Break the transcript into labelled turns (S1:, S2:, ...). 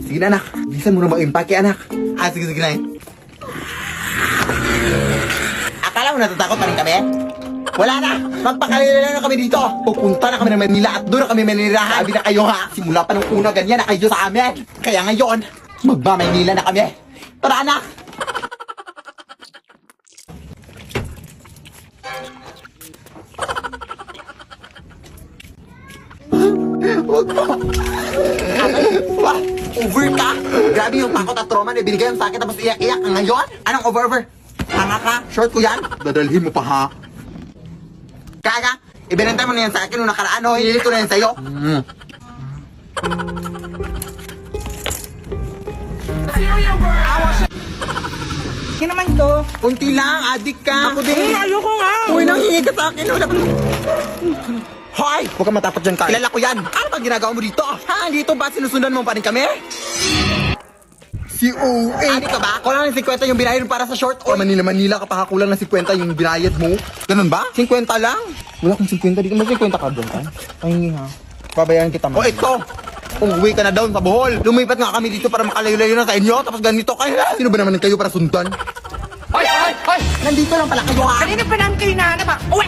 S1: Sige na, anak. Bilisan mo na mag-impake, anak. Sige na. Akala mo natatakot pa rin kami? Wala na! Magpakalila na kami dito! Pupunta na kami ng Manila at doon na kami manirahan! Sabi na kayo ha! Simula pa nung una ganyan na kayo sa amin! Kaya ngayon, magma-Manila na kami! Tara anak! Huwag mo! Over ka! Grabe yung takot at trauma na binigay mo sa akin tapos iyak-iyak ka ngayon? Anong over? Tanga ka? Short ko yan? Dadalhin mo pa ha? Kaya, ibinenta mo na yan sa akin nung nakaraan o hindi ko na yan sa'yo.
S2: Yan naman to.
S1: Kunti lang, adik ka. Ako din.
S2: Ayoko nga.
S1: Uy, nanghingi ka sa akin. Wala pa. Hoy! Huwag ka matapot dyan, Carl. Kilala ko yan. Ano bang ginagawa mo dito? Ha? Dito ba sinusundan mo pa rin kami? Si OA. Ano ka ba? Kulang ng 50 yung binayad para sa short o Manila ka pa kulang ng 50 yung binayad mo. Ganun ba? 50 lang? Wala kong 50 dito. May 50 ka doon ka? Pahingi ha. Babayaran kita man. O ito! Umuwi ka na down sa Bohol. Lumipat nga kami dito para makalayo-layo na sa inyo. Tapos ganito kayo. Sino ba naman kayo para sundan?
S2: Hoy!
S1: Nandito lang pala kayo ha.
S2: Kanina pa namin kayo nahanap ha. Uwi!